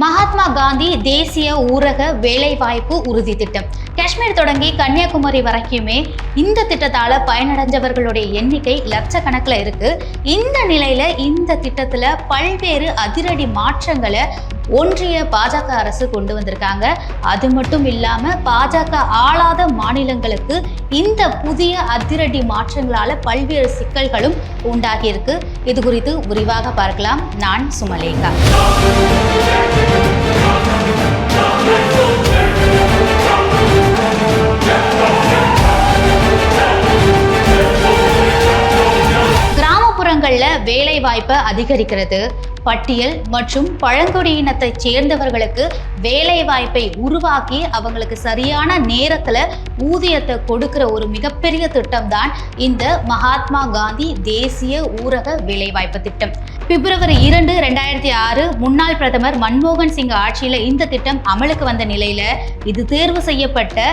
மகாத்மா காந்தி தேசிய ஊரக வேலைவாய்ப்பு உறுதி திட்டம் காஷ்மீர் தொடங்கி கன்னியாகுமரி வரைக்குமே இந்த திட்டத்தால பயனடைஞ்சவர்களுடைய எண்ணிக்கை லட்சக்கணக்கில் இருக்கு. இந்த நிலையில இந்த திட்டத்துல பல்வேறு அதிரடி மாற்றங்களை ஒன்றிய பாஜக அரசு கொண்டு வந்திருக்காங்க. அது மட்டும் இல்லாம பாஜக ஆளாத மாநிலங்களுக்கு இந்த புதிய அதிரடி மாற்றங்களால பல்வேறு சிக்கல்களும் உண்டாகி இருக்கு. இது குறித்து விரிவாக பார்க்கலாம். நான் சுமலேகா. கிராமப்புறங்கள்ல வேலை வாய்ப்பை அதிகரிக்கிறது, பட்டியல் மற்றும் பழங்குடியினத்தை சேர்ந்தவர்களுக்கு வேலை வாய்ப்பை உருவாக்கி அவங்களுக்கு சரியான நேரத்துல ஊதியத்தை கொடுக்கிற ஒரு மிகப்பெரிய திட்டம் தான் இந்த மகாத்மா காந்தி தேசிய ஊரக வேலைவாய்ப்பு திட்டம். பிப்ரவரி 2, 2006 முன்னாள் பிரதமர் மன்மோகன் சிங் ஆட்சியில இந்த திட்டம் அமலுக்கு வந்த நிலையில இது தேர்வு செய்யப்பட்ட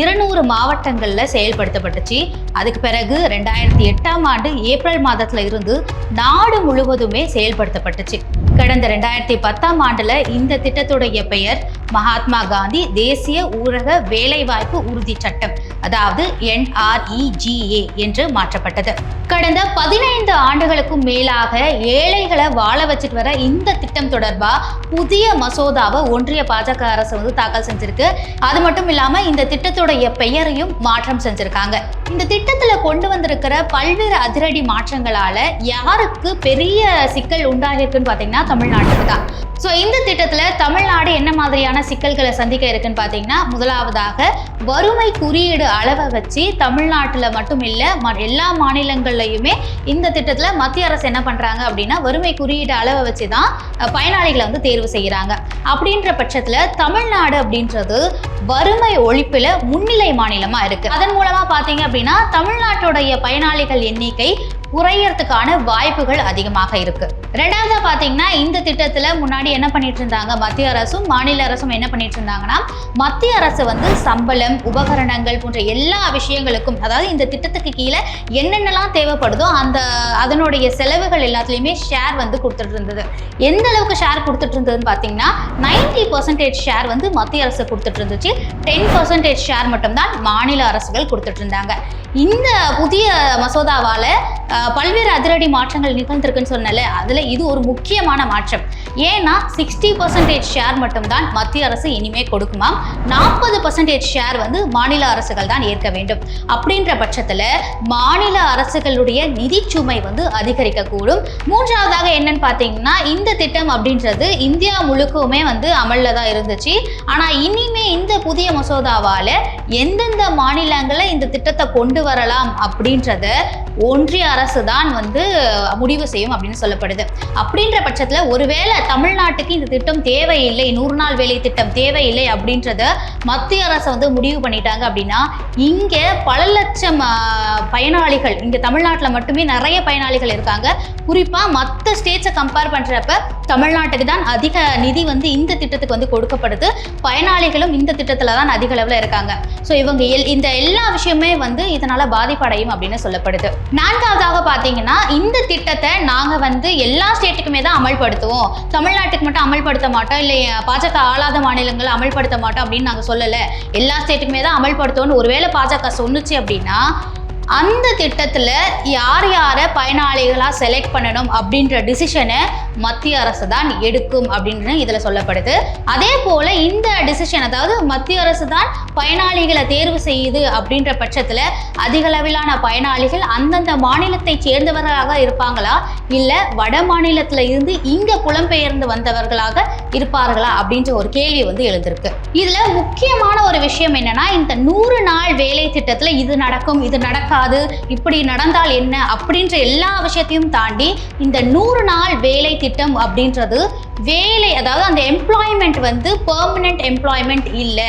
200 மாவட்டங்கள்ல செயல்படுத்தப்பட்டுச்சு. அதுக்கு பிறகு 2008ஆம் ஆண்டு ஏப்ரல் மாதத்துல இருந்து நாடு முழுவதுமே செயல்படுத்தப்பட்டுச்சு. கடந்த 2010ஆம் ஆண்டுல இந்த திட்டத்துடைய பெயர் மகாத்மா காந்தி தேசிய ஊரக வேலைவாய்ப்பு உறுதி சட்டம், அதாவது NREGA என்று மாற்றப்பட்டது. கடந்த 15 ஆண்டுகளுக்கும் மேலாக ஏழைகளை வாழ வச்சுட்டு வர இந்த திட்டம் தொடர்பா புதிய மசோதாவை ஒன்றிய பாஜக அரசு தாக்கல் செஞ்சிருக்கு. அது மட்டும் இல்லாம இந்த திட்டத்துடைய பெயரையும் மாற்றம் செஞ்சிருக்காங்க. இந்த திட்டத்துல கொண்டு வந்திருக்கிற பல்வேறு அதிரடி மாற்றங்களால யாருக்கு பெரிய சிக்கல் உண்டாகிருக்குன்னு பாத்தீங்கன்னா தமிழ்நாட்டுக்கு தான். ஸோ இந்த திட்டத்துல தமிழ்நாடு என்ன மாதிரியான சிக்கல்களை சந்திக்க இருக்குன்னு பாத்தீங்கன்னா, முதலாவதாக வறுமை குறியீடு அளவை வச்சு தமிழ்நாட்டுல மட்டும் இல்ல எல்லா மாநிலங்கள்லயுமே இந்த திட்டத்துல மத்திய அரசு என்ன பண்றாங்க அப்படின்னா வறுமை குறியீடு அளவை வச்சுதான் பயனாளிகளை தேர்வு செய்யறாங்க. அப்படின்ற பட்சத்துல தமிழ்நாடு அப்படின்றது வறுமை ஒழிப்புல முன்னிலை மாநிலமா இருக்கு. அதன் மூலமா பாத்தீங்க அப்படின்னா தமிழ்நாட்டுடைய பயனாளிகள் எண்ணிக்கை குறையறதுக்கான வாய்ப்புகள் அதிகமாக இருக்கு. ரெண்டாவது பாத்தீங்கன்னா இந்த திட்டத்துல முன்னாடி என்ன பண்ணிட்டு இருந்தாங்க, மத்திய அரசும் மாநில அரசும் என்ன பண்ணிட்டு இருந்தாங்கன்னா, மத்திய அரசு சம்பளம், உபகரணங்கள் போன்ற எல்லா விஷயங்களுக்கும், அதாவது இந்த திட்டத்துக்கு கீழே என்னென்னலாம் தேவைப்படுதோ அதனுடைய செலவுகள் எல்லாத்துலயுமே ஷேர் கொடுத்துட்டு இருந்தது. எந்த அளவுக்கு ஷேர் கொடுத்துட்டு இருந்ததுன்னு பாத்தீங்கன்னா 90% ஷேர் மத்திய அரசு கொடுத்துட்டு இருந்துச்சு. 10% ஷேர் மட்டும்தான் மாநில அரசுகள் கொடுத்துட்டு இருந்தாங்க. இந்த புதிய மசோதாவால பல்வேறு அதிரடி மாற்றங்கள் நிகழ்ந்திருக்குன்னு சொன்னல, அதுல இது ஒரு முக்கியமான மாற்றம். ஏன்னா 60% ஷேர் மட்டும்தான் மத்திய அரசு இனிமே கொடுக்குமா, 40% ஷேர் மாநில அரசுகள் தான் ஏற்க வேண்டும். அப்படின்ற பட்சத்துல மாநில அரசுகளுடைய நிதி சுமை அதிகரிக்க கூடும். மூன்றாவதாக என்னன்னு பாத்தீங்கன்னா, இந்த திட்டம் அப்படின்றது இந்தியா முழுக்கவுமே அமல்ல தான் இருந்துச்சு. ஆனா இனிமே இந்த புதிய மசோதாவால எந்தெந்த மாநிலங்களை இந்த திட்டத்தை கொண்டு வரலாம் அப்படின்றத ஒன்றிய அரசு தான் முடிவு செய்யும் அப்படின்னு சொல்லப்படுது. அப்படின்ற பட்சத்துல ஒருவேளை தமிழ்நாட்டுக்கு இந்த திட்டம் தேவையில்லை, 100 நாள் வேலை திட்டம் தேவையில்லை அப்படின்றத மத்திய அரசு முடிவு பண்ணிட்டாங்க அப்படின்னா, இங்க பல லட்சம் பயனாளிகள், இங்க தமிழ்நாட்டுல மட்டுமே நிறைய பயனாளிகள் இருக்காங்க. குறிப்பா மற்ற ஸ்டேட்ஸை கம்பேர் பண்றப்ப தமிழ்நாட்டுக்கு தான் அதிக நிதி இந்த திட்டத்துக்கு கொடுக்கப்படுது. பயனாளிகளும் இந்த திட்டத்துல தான் அதிக அளவுல இருக்காங்க. ஸோ இவங்க இந்த எல்லா விஷயமே இதனால பாதிப்படையும் அப்படின்னு சொல்லப்படுது. நான்காவதாக பாத்தீங்கன்னா, இந்த திட்டத்தை நாங்க எல்லா ஸ்டேட்டுக்குமே தான் அமல்படுத்துவோம், தமிழ்நாட்டுக்கு மட்டும் அமல்படுத்த மாட்டோம், இல்லை பாஜக ஆளாத மாநிலங்களை அமல்படுத்த மாட்டோம் அப்படின்னு நாங்க சொல்லல. எல்லா ஸ்டேட்டுக்குமே தான் அமல்படுத்துவோம்னு ஒருவேளை பாஜக சொன்னுச்சு அப்படின்னா, அந்த திட்டத்துல யார் யாரை பயனாளிகளா செலக்ட் பண்ணணும் அப்படின்ற டிசிஷனை மத்திய அரசு தான் எடுக்கும் அப்படின்னு இதுல சொல்லப்படுது. அதே போல இந்த டிசிஷன், அதாவது மத்திய அரசு தான் பயனாளிகளை தேர்வு செய்யுது அப்படின்ற பட்சத்துல அதிக அளவிலான பயனாளிகள் அந்தந்த மாநிலத்தை சேர்ந்தவர்களாக இருப்பாங்களா, இல்ல வட மாநிலத்துல இருந்து இங்க புலம்பெயர்ந்து வந்தவர்களாக இருப்பார்களா அப்படின்ற ஒரு கேள்வி எழுந்திருக்கு. இதுல முக்கியமான ஒரு விஷயம் என்னன்னா, இந்த 100 நாள் வேலை திட்டத்துல இது நடக்கும், இது நடக்காது, இப்படி நடந்தால் என்ன அப்படின்ற எல்லா விஷயத்தையும் தாண்டி இந்த 100 நாள் வேலை திட்டம் அப்படின்றது வேலை, அதாவது அந்த எம்ப்ளாய்மெண்ட் பெர்மனன்ட் எம்ப்ளாய்மெண்ட் இல்ல,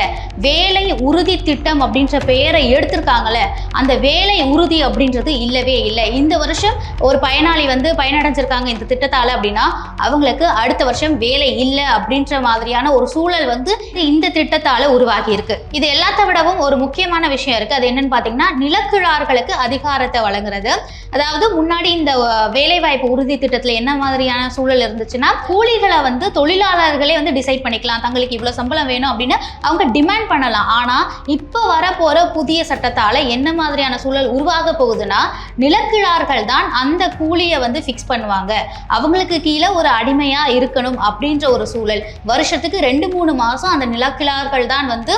வேலை உறுதி திட்டம் அப்படின்ற பெயரை எடுத்திருக்காங்கல்ல, அந்த வேலை உறுதி அப்படின்றது இல்லவே இல்லை. இந்த வருஷம் ஒரு பயனாளி வந்து பயனடைஞ்சிருக்காங்க இந்த திட்டத்தால அப்படின்னா அவங்களுக்கு அடுத்த வருஷம் வேலை இல்லை அப்படின்ற மாதிரியான ஒரு சூழல் வந்து இந்த திட்டத்தால உருவாகி இருக்கு. இது எல்லாத்த விடவும் ஒரு முக்கியமான விஷயம் இருக்கு. அது என்னன்னு பாத்தீங்கன்னா, நிலக்கிழார்களுக்கு அதிகாரத்தை வழங்குறது. அதாவது முன்னாடி இந்த வேலைவாய்ப்பு உறுதி திட்டத்துல என்ன மாதிரியான சூழல் இருந்துச்சுன்னா, கூலிகளை வந்து தொழிலாளர்களே வந்து டிசைட் பண்ணிக்கலாம், தங்களுக்கு இவ்வளவு சம்பளம் வேணும் அப்படின்னு அவங்க டிமாண்ட் பண்ணலாம். ஆனா இப்ப வரப்போற புதிய சட்டத்தால என்ன மாதிரியான சூழல் உருவாக போகுதுன்னா, நிலக்கிழார்கள் தான் அந்த கூலியை வந்து ஃபிக்ஸ் பண்ணுவாங்க, அவங்களுக்கு கீழே ஒரு அடிமையா இருக்கணும் அப்படின்ற ஒரு சூழல். வருஷத்துக்கு 2-3 மாசம் அந்த நிலக்கிழார்கள் தான் வந்து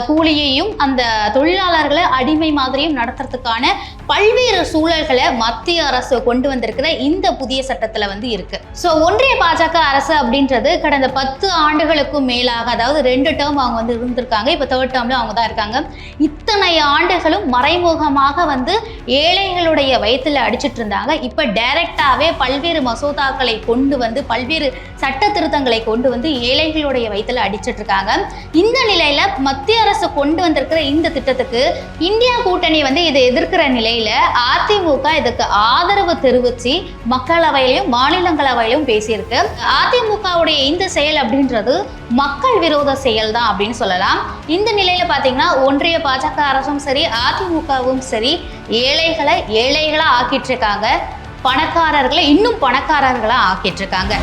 கூலியையும் அந்த தொழிலாளர்களை அடிமை மாதிரியும் நடத்துறதுக்கான பல்வேறு சூழல்களை மத்திய அரசு கொண்டு வந்திருக்கிற இந்த புதிய சட்டத்துல வந்து இருக்கு. ஸோ ஒன்றிய பாஜக அரசு அப்படின்றது கடந்த 10 ஆண்டுகளுக்கும் மேலாக, அதாவது 2 டேர்ம் அவங்க வந்து இருந்திருக்காங்க, இப்போ 3rd டேர்ம்ல அவங்க தான் இருக்காங்க. இத்தனை ஆண்டுகளும் மறைமுகமாக வந்து ஏழைகளுடைய வயிற்றுல அடிச்சிட்டு இருந்தாங்க. இப்போ டைரக்டாவே பல்வேறு மசோதாக்களை கொண்டு வந்து, பல்வேறு சட்ட திருத்தங்களை கொண்டு வந்து ஏழைகளுடைய வயிற்றுல அடிச்சிட்டு இருக்காங்க. இந்த நிலையில மத்திய அரசு கொண்டு வந்திருக்கிற இந்த திட்டத்துக்கு இந்தியா கூட்டணி வந்து இதை எதிர்க்கிற நிலையில அதிமுக இதுக்கு ஆதரவு தெரிவிச்சு மக்களவையிலும் மாநிலங்களவையிலும் பேசியிருக்கு. அதிமுகவுடைய இந்த செயல் அப்படின்றது மக்கள் விரோத செயல் தான் அப்படின்னு சொல்லலாம். இந்த நிலையில பாத்தீங்கன்னா, ஒன்றிய பாஜக அரசும் சரி அதிமுகவும் சரி ஏழைகளை ஏழைகளா ஆக்கிட்டு இருக்காங்க, பணக்காரர்களை இன்னும் பணக்காரர்களா ஆக்கிட்டு இருக்காங்க.